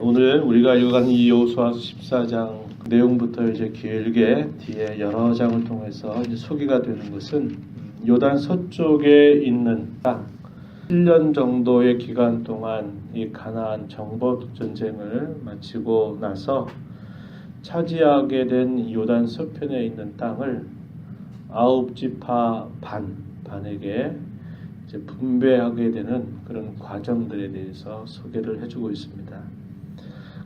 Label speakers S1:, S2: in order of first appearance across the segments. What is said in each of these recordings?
S1: 오늘 우리가 읽어가는 이 여호수아 14장 내용부터 이제 길게 뒤에 여러 장을 통해서 이제 소개가 되는 것은 요단 서쪽에 있는 땅, 1년 정도의 기간 동안 이 가나안 정복 전쟁을 마치고 나서 차지하게 된 요단 서편에 있는 땅을 9지파 반에게 이제 분배하게 되는 그런 과정들에 대해서 소개를 해주고 있습니다.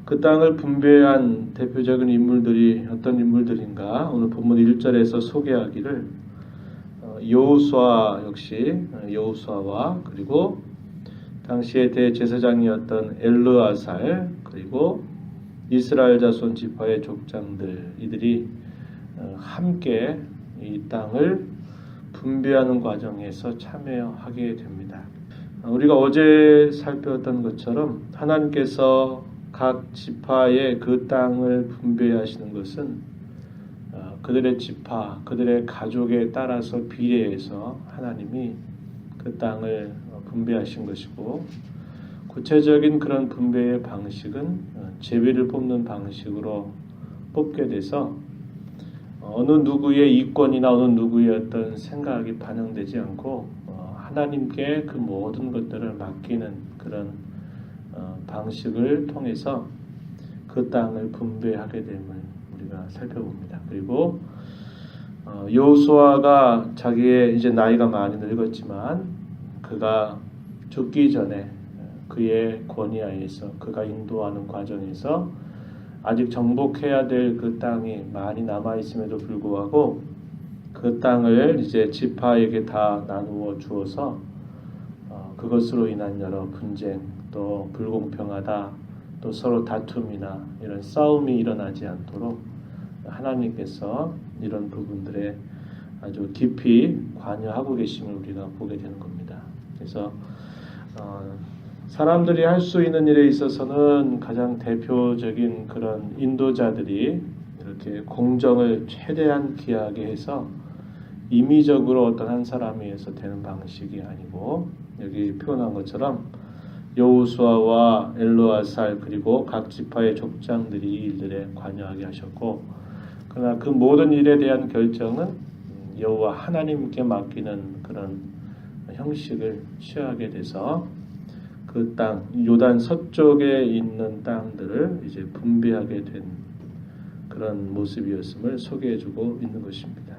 S1: 그 땅을 분배한 대표적인 인물들이 어떤 인물들인가 오늘 본문 1절에서 소개하기를 여호수아 역시 여호수아와 그리고 당시의 대제사장이었던 엘르아살 그리고 이스라엘 자손 지파의 족장들 이들이 함께 이 땅을 분배하는 과정에서 참여하게 됩니다. 우리가 어제 살펴봤던 것처럼 하나님께서 각 지파의 그 땅을 분배하시는 것은 그들의 지파, 그들의 가족에 따라서 비례해서 하나님이 그 땅을 분배하신 것이고 구체적인 그런 분배의 방식은 제비를 뽑는 방식으로 뽑게 돼서 어느 누구의 이권이나 어느 누구의 어떤 생각이 반영되지 않고 하나님께 그 모든 것들을 맡기는 그런 방식을 통해서 그 땅을 분배하게 됨을 우리가 살펴봅니다. 그리고 여호수아가 자기의 이제 나이가 많이 늙었지만 그가 죽기 전에 그의 권위하에서 그가 인도하는 과정에서 아직 정복해야 될 그 땅이 많이 남아 있음에도 불구하고 그 땅을 이제 지파에게 다 나누어 주어서 그것으로 인한 여러 분쟁 또 불공평하다 또 서로 다툼이나 이런 싸움이 일어나지 않도록 하나님께서 이런 부분들에 아주 깊이 관여하고 계심을 우리가 보게 되는 겁니다. 그래서 사람들이 할 수 있는 일에 있어서는 가장 대표적인 그런 인도자들이 이렇게 공정을 최대한 기하게 해서 임의적으로 어떤 한 사람에 의해서 되는 방식이 아니고 여기 표현한 것처럼 여호수아와 엘르아살 그리고 각 지파의 족장들이 이 일들에 관여하게 하셨고 그러나 그 모든 일에 대한 결정은 여호와 하나님께 맡기는 그런 형식을 취하게 돼서 그 땅, 요단 서쪽에 있는 땅들을 이제 분배하게 된 그런 모습이었음을 소개해주고 있는 것입니다.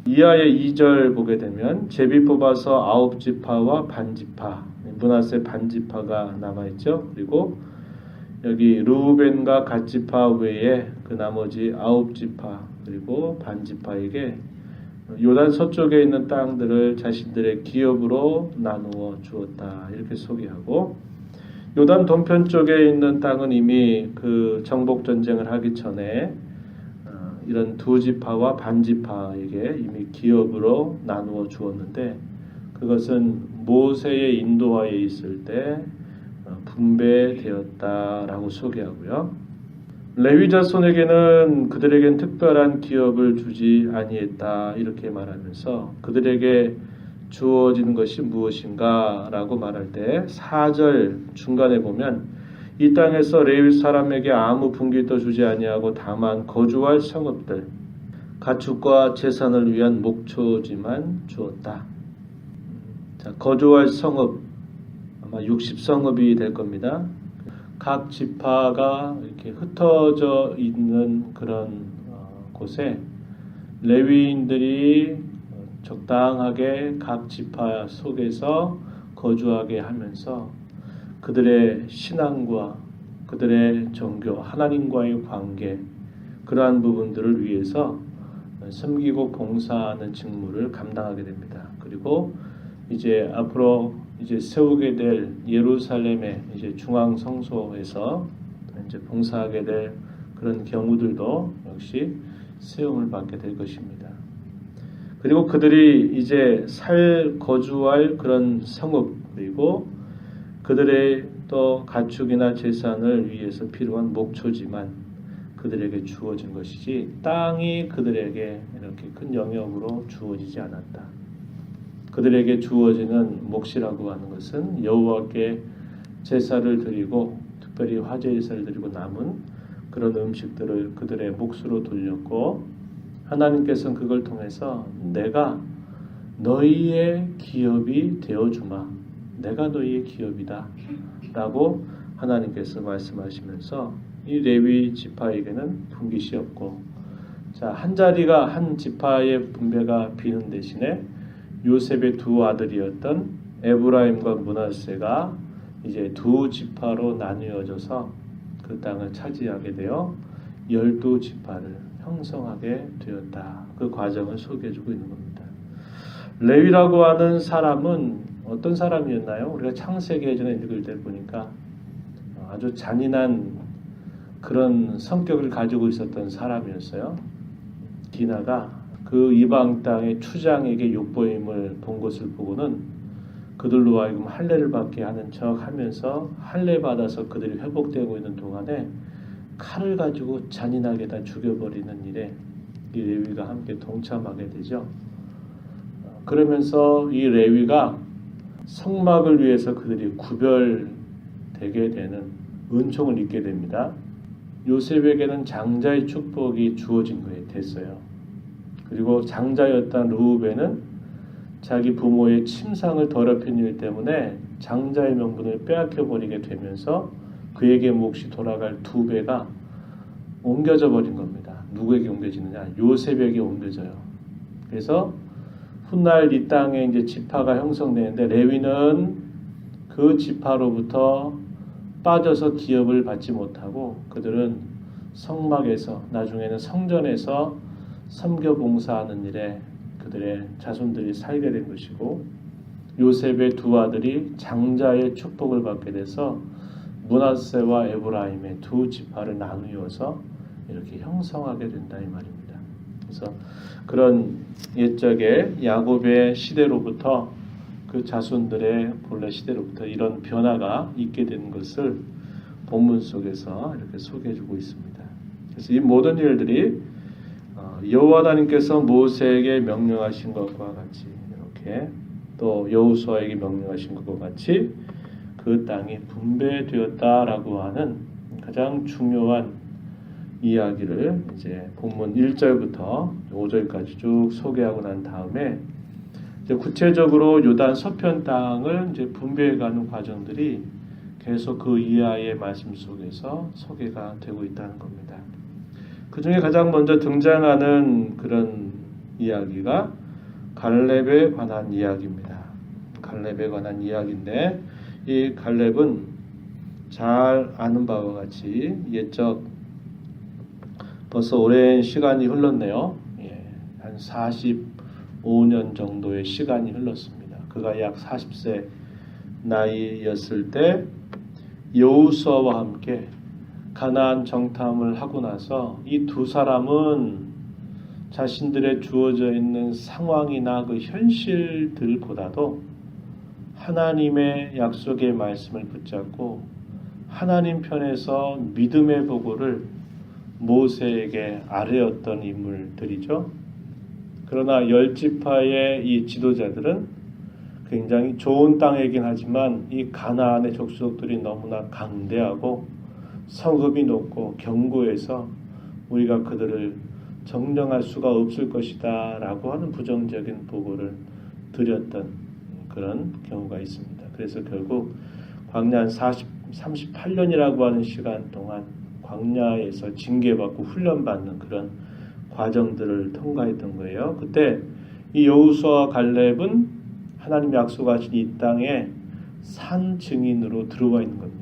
S1: 이하의 2절 보게 되면 제비 뽑아서 9지파와 반지파, 므낫세 반지파가 남아있죠. 그리고 여기 르우벤과 갓지파 외에 그 나머지 9지파 그리고 반지파에게 요단 서쪽에 있는 땅들을 자신들의 기업으로 나누어 주었다 이렇게 소개하고 요단 동편 쪽에 있는 땅은 이미 그 정복 전쟁을 하기 전에 이런 두 지파와 반지파에게 이미 기업으로 나누어 주었는데 그것은 모세의 인도하에 있을 때 분배되었다라고 소개하고요. 레위 자손에게는 그들에겐 특별한 기업을 주지 아니했다 이렇게 말하면서 그들에게 주어진 것이 무엇인가 라고 말할 때 4절 중간에 보면 이 땅에서 레위 사람에게 아무 분깃도 주지 아니하고 다만 거주할 성읍들 가축과 재산을 위한 목초지만 주었다. 자, 거주할 성읍 아마 60성읍이 될 겁니다. 각 지파가 이렇게 흩어져 있는 그런 곳에 레위인들이 적당하게 각 지파 속에서 거주하게 하면서 그들의 신앙과 그들의 종교, 하나님과의 관계 그러한 부분들을 위해서 섬기고 봉사하는 직무를 감당하게 됩니다. 그리고 이제 앞으로 이제 세우게 될 예루살렘의 이제 중앙 성소에서 이제 봉사하게 될 그런 경우들도 역시 세움을 받게 될 것입니다. 그리고 그들이 이제 거주할 그런 성읍 그리고 그들의 또 가축이나 재산을 위해서 필요한 목초지만 그들에게 주어진 것이지 땅이 그들에게 이렇게 큰 영역으로 주어지지 않았다. 그들에게 주어지는 몫이라고 하는 것은 여호와께 제사를 드리고 특별히 화제제사를 드리고 남은 그런 음식들을 그들의 몫으로 돌렸고, 하나님께서는 그걸 통해서 내가 너희의 기업이 되어주마, 내가 너희의 기업이다 라고 하나님께서 말씀하시면서 이 레위 지파에게는 분깃이 없고, 자, 한 자리가 한 지파의 분배가 비는 대신에 요셉의 두 아들이었던 에브라임과 므낫세가 이제 두 지파로 나뉘어져서 그 땅을 차지하게 되어 12지파를 형성하게 되었다. 그 과정을 소개해주고 있는 겁니다. 레위라고 하는 사람은 어떤 사람이었나요? 우리가 창세기 예전에 읽을 때 보니까 아주 잔인한 그런 성격을 가지고 있었던 사람이었어요. 디나가 그 이방 땅의 추장에게 욕보임을 본 것을 보고는 그들로 하여금 할례를 받게 하는 척 하면서 할례 받아서 그들이 회복되고 있는 동안에 칼을 가지고 잔인하게 다 죽여버리는 일에 이 레위가 함께 동참하게 되죠. 그러면서 이 레위가 성막을 위해서 그들이 구별되게 되는 은총을 입게 됩니다. 요셉에게는 장자의 축복이 주어진 거에 됐어요. 그리고 장자였던 르우벤은 자기 부모의 침상을 더럽힌 일 때문에 장자의 명분을 빼앗겨버리게 되면서 그에게 몫이 돌아갈 2배가 옮겨져 버린 겁니다. 누구에게 옮겨지느냐? 요셉에게 옮겨져요. 그래서 훗날 이 땅에 이제 지파가 형성되는데 레위는 그 지파로부터 빠져서 기업을 받지 못하고 그들은 성막에서 나중에는 성전에서 선교 봉사하는 일에 그들의 자손들이 살게 된 것이고, 요셉의 두 아들이 장자의 축복을 받게 돼서 므낫세와 에브라임의 두 지파를 나누어서 이렇게 형성하게 된다 이 말입니다. 그래서 그런 옛적의 야곱의 시대로부터 그 자손들의 본래 시대로부터 이런 변화가 있게 된 것을 본문 속에서 이렇게 소개해주고 있습니다. 그래서 이 모든 일들이 여호와 하나님께서 모세에게 명령하신 것과 같이 이렇게 또 여호수아에게 명령하신 것과 같이 그 땅이 분배되었다라고 하는 가장 중요한 이야기를 이제 본문 1절부터 5절까지 쭉 소개하고 난 다음에 이제 구체적으로 요단 서편 땅을 이제 분배해가는 과정들이 계속 그 이하의 말씀 속에서 소개가 되고 있다는 겁니다. 그 중에 가장 먼저 등장하는 그런 이야기가 갈렙에 관한 이야기입니다. 갈렙에 관한 이야기인데 이 갈렙은 잘 아는 바와 같이 옛적 벌써 오랜 시간이 흘렀네요. 한 45년 정도의 시간이 흘렀습니다. 그가 약 40세 나이였을 때 여호수아와 함께 가나안 정탐을 하고 나서 이 두 사람은 자신들의 주어져 있는 상황이나 그 현실들보다도 하나님의 약속의 말씀을 붙잡고 하나님 편에서 믿음의 보고를 모세에게 아뢰었던 인물들이죠. 그러나 10지파의 이 지도자들은 굉장히 좋은 땅이긴 하지만 이 가나안의 족속들이 너무나 강대하고 성읍이 높고 견고해서 우리가 그들을 정령할 수가 없을 것이다 라고 하는 부정적인 보고를 드렸던 그런 경우가 있습니다. 그래서 결국 광야 38년이라고 하는 시간 동안 광야에서 징계받고 훈련받는 그런 과정들을 통과했던 거예요. 그때 이 여호수아와 갈렙은 하나님 약속하신 이 땅에 산 증인으로 들어와 있는 겁니다.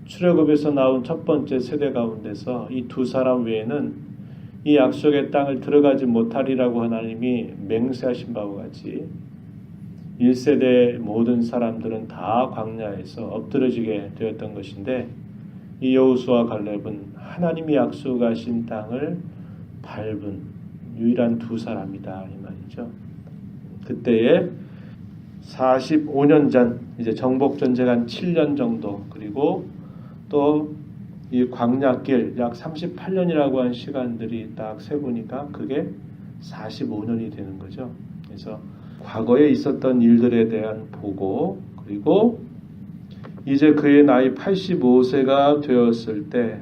S1: 출애굽에서 나온 첫 번째 세대 가운데서 이 두 사람 외에는 이 약속의 땅을 들어가지 못하리라고 하나님이 맹세하신 바와 같이 1세대 모든 사람들은 다 광야에서 엎드러지게 되었던 것인데 이 여호수아 갈렙은 하나님이 약속하신 땅을 밟은 유일한 두 사람이다 이 말이죠. 그때에 45년 전 이제 정복 전쟁 한 7년 정도 그리고 또 이 광야길 약 38년이라고 한 시간들이 딱 세보니까 그게 45년이 되는 거죠. 그래서 과거에 있었던 일들에 대한 보고 그리고 이제 그의 나이 85세가 되었을 때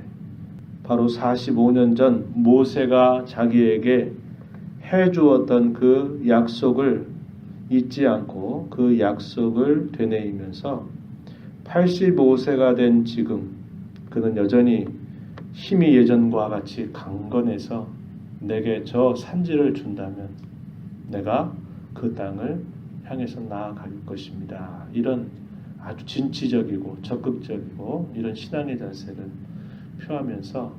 S1: 바로 45년 전 모세가 자기에게 해주었던 그 약속을 잊지 않고 그 약속을 되뇌이면서 85세가 된 지금 그는 여전히 힘이 예전과 같이 강건해서 내게 저 산지를 준다면 내가 그 땅을 향해서 나아갈 것입니다. 이런 아주 진취적이고 적극적이고 이런 신앙의 자세를 표하면서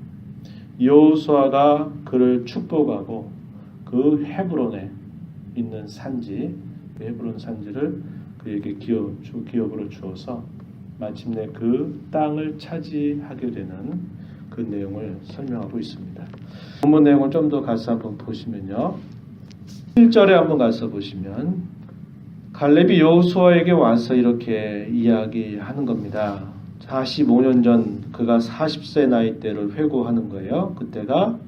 S1: 여호수아가 그를 축복하고 그 헤브론에 있는 산지, 그 헤브론 산지를 그에게 기업으로 주어서 마침내 그 땅을 차지하게 되는 그 내용을 설명하고 있습니다. 본문 내용을 좀 더 가서 한번 보시면요. 1절에 한번 가서 보시면 갈렙이 여호수아에게 와서 이렇게 이야기하는 겁니다. 45년 전 그가 40세 나이 때를 회고하는 거예요. 그때가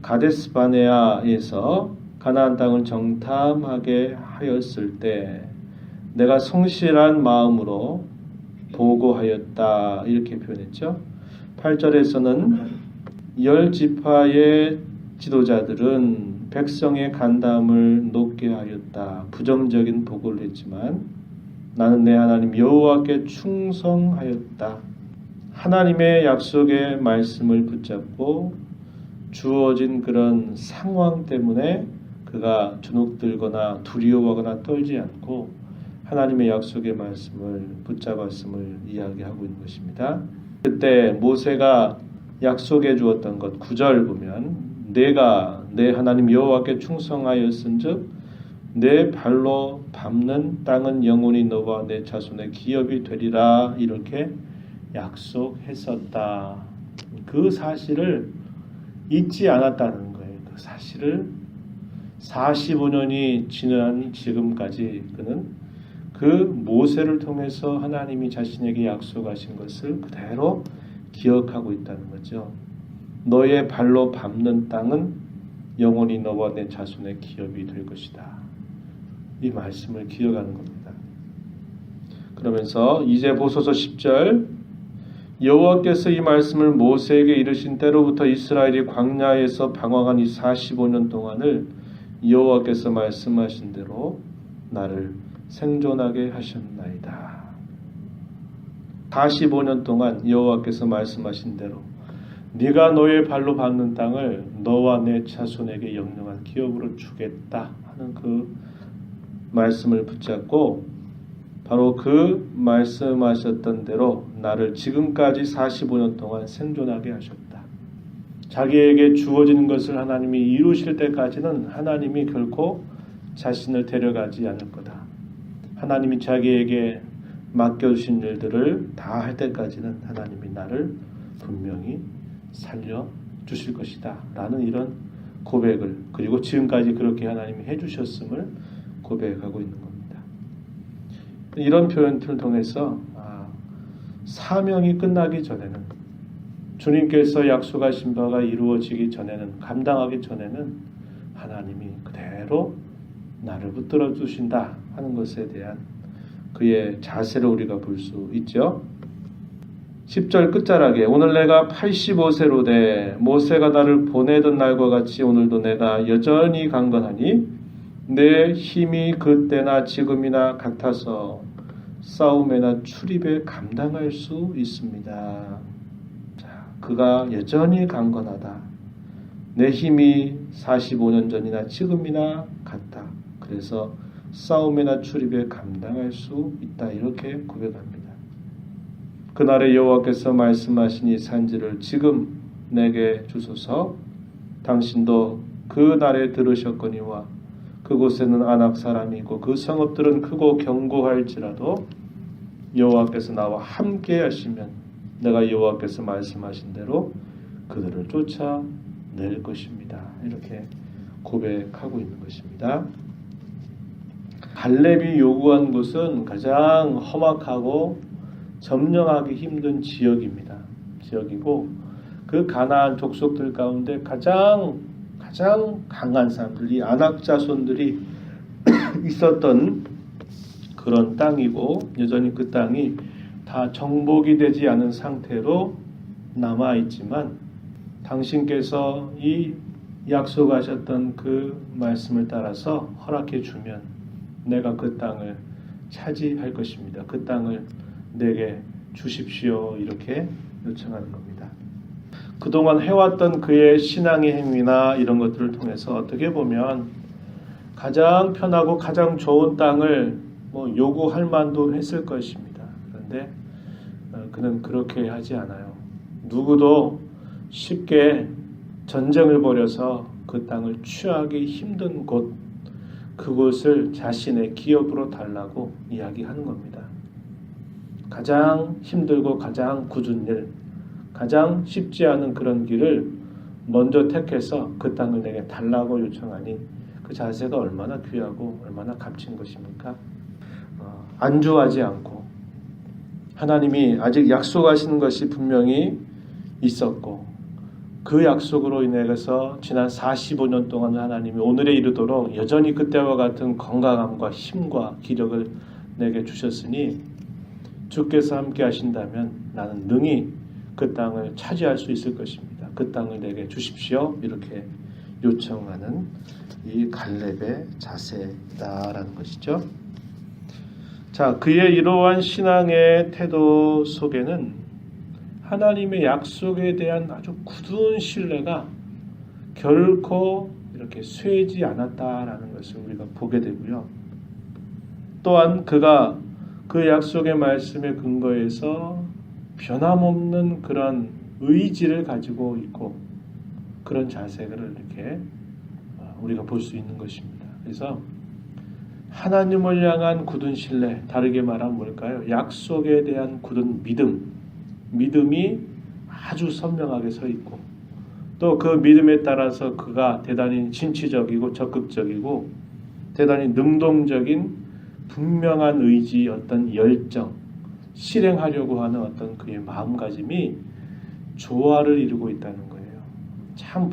S1: 가데스 바네아에서 가나안 땅을 정탐하게 하였을 때 내가 성실한 마음으로 보고하였다 이렇게 표현했죠. 8절에서는 10지파의 지도자들은 백성의 간담을 높게 하였다. 부정적인 보고를 했지만 나는 내 하나님 여호와께 충성하였다. 하나님의 약속의 말씀을 붙잡고 주어진 그런 상황 때문에 그가 주눅들거나 두려워하거나 떨지 않고 하나님의 약속의 말씀을 붙잡았음을 이야기하고 있는 것입니다. 그때 모세가 약속해 주었던 것 9절 보면 내가 내 하나님 여호와께 충성하였은즉 내 발로 밟는 땅은 영원히 너와 내 자손의 기업이 되리라 이렇게 약속했었다. 그 사실을 잊지 않았다는 거예요. 그 사실을 45년이 지난 지금까지 그는 그 모세를 통해서 하나님이 자신에게 약속하신 것을 그대로 기억하고 있다는 거죠. 너의 발로 밟는 땅은 영원히 너와 내 자손의 기업이 될 것이다. 이 말씀을 기억하는 겁니다. 그러면서 이제 보소서 10절 여호와께서 이 말씀을 모세에게 이르신 때로부터 이스라엘이 광야에서 방황한 이 45년 동안을 여호와께서 말씀하신 대로 나를 생존하게 하셨나이다. 45년 동안 여호와께서 말씀하신 대로 네가 너의 발로 밟는 땅을 너와 내 자손에게 영영한 기업으로 주겠다 하는 그 말씀을 붙잡고 바로 그 말씀하셨던 대로 나를 지금까지 45년 동안 생존하게 하셨다. 자기에게 주어진 것을 하나님이 이루실 때까지는 하나님이 결코 자신을 데려가지 않을 거다. 하나님이 자기에게 맡겨주신 일들을 다 할 때까지는 하나님이 나를 분명히 살려주실 것이다 라는 이런 고백을 그리고 지금까지 그렇게 하나님이 해주셨음을 고백하고 있는 겁니다. 이런 표현들을 통해서 사명이 끝나기 전에는 주님께서 약속하신 바가 이루어지기 전에는 감당하기 전에는 하나님이 그대로 나를 붙들어 주신다 하는 것에 대한 그의 자세를 우리가 볼 수 있죠. 10절 끝자락에 오늘 내가 85세로 돼 모세가 나를 보내던 날과 같이 오늘도 내가 여전히 강건하니 내 힘이 그때나 지금이나 같아서 싸움에나 출입에 감당할 수 있습니다. 자, 그가 여전히 강건하다. 내 힘이 45년 전이나 지금이나 같다. 그래서 싸움에나 출입에 감당할 수 있다. 이렇게 고백합니다. 그날의 여호와께서 말씀하신 이 산지를 지금 내게 주소서. 당신도 그 날에 들으셨거니와 그곳에는 아낙 사람이 있고 그 성읍들은 크고 견고할지라도 여호와께서 나와 함께 하시면 내가 여호와께서 말씀하신 대로 그들을 쫓아낼 것입니다. 이렇게 고백하고 있는 것입니다. 갈렙이 요구한 곳은 가장 험악하고 점령하기 힘든 지역입니다. 지역이고 그 가나안 족속들 가운데 가장 강한 사람들이 아낙 자손들이 있었던 그런 땅이고 여전히 그 땅이 다 정복이 되지 않은 상태로 남아있지만 당신께서 이 약속하셨던 그 말씀을 따라서 허락해 주면 내가 그 땅을 차지할 것입니다. 그 땅을 내게 주십시오. 이렇게 요청하는 겁니다. 그동안 해왔던 그의 신앙의 행위나 이런 것들을 통해서 어떻게 보면 가장 편하고 가장 좋은 땅을 요구할 만도 했을 것입니다. 그런데 그는 그렇게 하지 않아요. 누구도 쉽게 전쟁을 벌여서 그 땅을 취하기 힘든 곳, 그곳을 자신의 기업으로 달라고 이야기하는 겁니다. 가장 힘들고 가장 굳은 일, 가장 쉽지 않은 그런 길을 먼저 택해서 그 땅을 내게 달라고 요청하니 그 자세가 얼마나 귀하고 얼마나 값진 것입니까? 안주하지 않고 하나님이 아직 약속하시는 것이 분명히 있었고 그 약속으로 인해서 지난 45년 동안 하나님이 오늘에 이르도록 여전히 그때와 같은 건강함과 힘과 기력을 내게 주셨으니 주께서 함께 하신다면 나는 능히 그 땅을 차지할 수 있을 것입니다. 그 땅을 내게 주십시오. 이렇게 요청하는 이 갈렙의 자세다라는 것이죠. 자, 그의 이러한 신앙의 태도 속에는 하나님의 약속에 대한 아주 굳은 신뢰가 결코 이렇게 쇠지 않았다라는 것을 우리가 보게 되고요. 또한 그가 그 약속의 말씀에 근거해서 변함없는 그런 의지를 가지고 있고 그런 자세를 이렇게 우리가 볼 수 있는 것입니다. 그래서 하나님을 향한 굳은 신뢰, 다르게 말하면 뭘까요? 약속에 대한 굳은 믿음이 아주 선명하게 서 있고 또 그 믿음에 따라서 그가 대단히 진취적이고 적극적이고 대단히 능동적인 분명한 의지, 어떤 열정, 실행하려고 하는 어떤 그의 마음가짐이 조화를 이루고 있다는 거예요. 참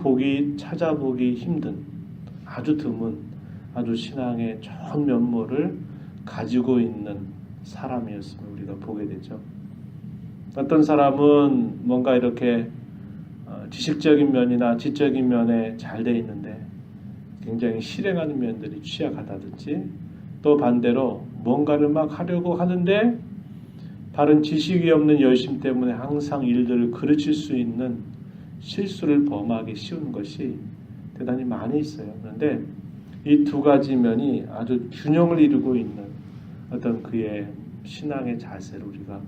S1: 찾아보기 힘든 아주 드문 아주 신앙의 좋은 면모를 가지고 있는 사람이었음을 우리가 보게 되죠. 어떤 사람은 뭔가 이렇게 지식적인 면이나 지적인 면에 잘 돼 있는데 굉장히 실행하는 면들이 취약하다든지 또 반대로 뭔가를 막 하려고 하는데 바른 지식이 없는 열심 때문에 항상 일들을 그르칠 수 있는 실수를 범하기 쉬운 것이 대단히 많이 있어요. 그런데 이 두 가지 면이 아주 균형을 이루고 있는 어떤 그의 신앙의 자세를 우리가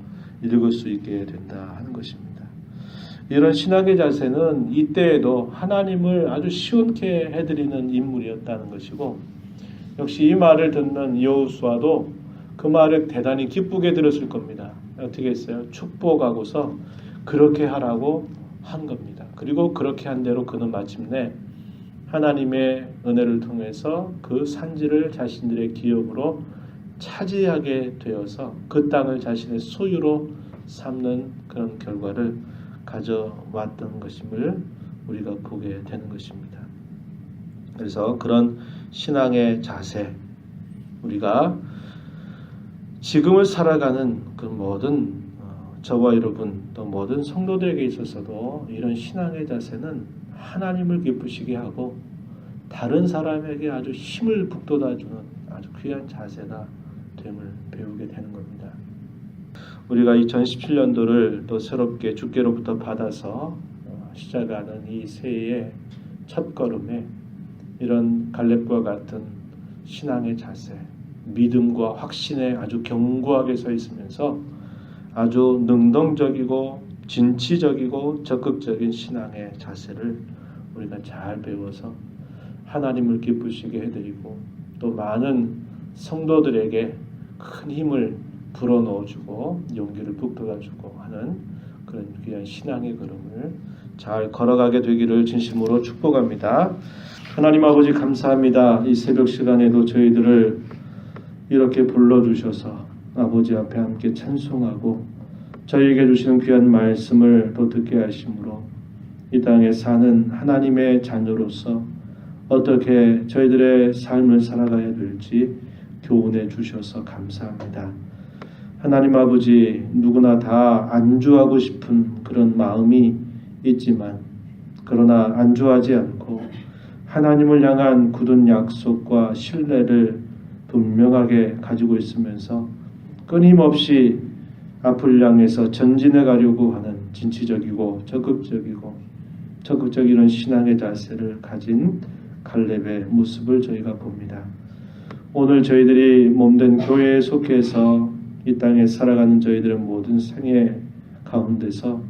S1: 읽을 수 있게 된다 하는 것입니다. 이런 신앙의 자세는 이때에도 하나님을 아주 시원케 해드리는 인물이었다는 것이고 역시 이 말을 듣는 여호수아도 그 말을 대단히 기쁘게 들었을 겁니다. 어떻게 했어요? 축복하고서 그렇게 하라고 한 겁니다. 그리고 그렇게 한 대로 그는 마침내 하나님의 은혜를 통해서 그 산지를 자신들의 기업으로 차지하게 되어서 그 땅을 자신의 소유로 삼는 그런 결과를 가져왔던 것임을 우리가 보게 되는 것입니다. 그래서 그런 신앙의 자세, 우리가 지금을 살아가는 그 모든 저와 여러분 또 모든 성도들에게 있어서도 이런 신앙의 자세는 하나님을 기쁘시게 하고 다른 사람에게 아주 힘을 북돋아주는 아주 귀한 자세가 됨을 배우게 되는 겁니다. 우리가 2017년도를 또 새롭게 주께로부터 받아서 시작하는 이 새해의 첫걸음에 이런 갈렙과 같은 신앙의 자세, 믿음과 확신에 아주 견고하게 서 있으면서 아주 능동적이고 진취적이고 적극적인 신앙의 자세를 우리가 잘 배워서 하나님을 기쁘시게 해드리고 또 많은 성도들에게 큰 힘을 불어넣어주고 용기를 북돋아주고 하는 그런 귀한 신앙의 걸음을 잘 걸어가게 되기를 진심으로 축복합니다. 하나님 아버지 감사합니다. 이 새벽 시간에도 저희들을 이렇게 불러주셔서 아버지 앞에 함께 찬송하고 저희에게 주시는 귀한 말씀을 또 듣게 하심으로 이 땅에 사는 하나님의 자녀로서 어떻게 저희들의 삶을 살아가야 될지 교훈해 주셔서 감사합니다. 하나님 아버지, 누구나 다 안주하고 싶은 그런 마음이 있지만 그러나 안주하지 않고 하나님을 향한 굳은 약속과 신뢰를 분명하게 가지고 있으면서 끊임없이 앞을 향해서 전진해 가려고 하는 진취적이고 적극적인 이런 신앙의 자세를 가진 갈렙의 모습을 저희가 봅니다. 오늘 저희들이 몸된 교회에 속해서 이 땅에 살아가는 저희들의 모든 생애 가운데서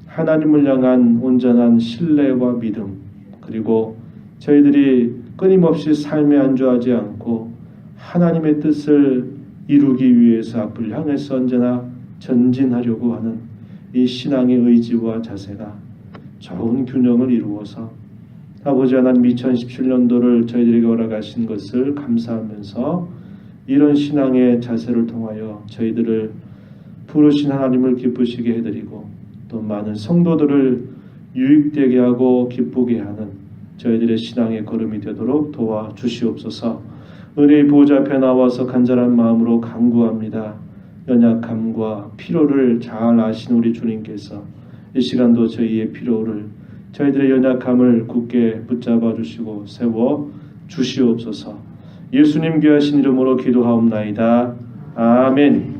S1: 하나님을 향한 온전한 신뢰와 믿음, 그리고 저희들이 끊임없이 삶에 안주하지 않고 하나님의 뜻을 이루기 위해서 앞을 향해서 언제나 전진하려고 하는 이 신앙의 의지와 자세가 좋은 균형을 이루어서 아버지 하나님 2017년도를 저희들에게 허락하신 것을 감사하면서 이런 신앙의 자세를 통하여 저희들을 부르신 하나님을 기쁘시게 해드리고 또 많은 성도들을 유익되게 하고 기쁘게 하는 저희들의 신앙의 걸음이 되도록 도와주시옵소서. 은혜의 보좌 앞에 나와서 간절한 마음으로 간구합니다. 연약함과 필요를 잘 아시는 우리 주님께서 이 시간도 저희의 필요를, 저희들의 연약함을 굳게 붙잡아 주시고 세워 주시옵소서. 예수님 귀하신 이름으로 기도하옵나이다. 아멘.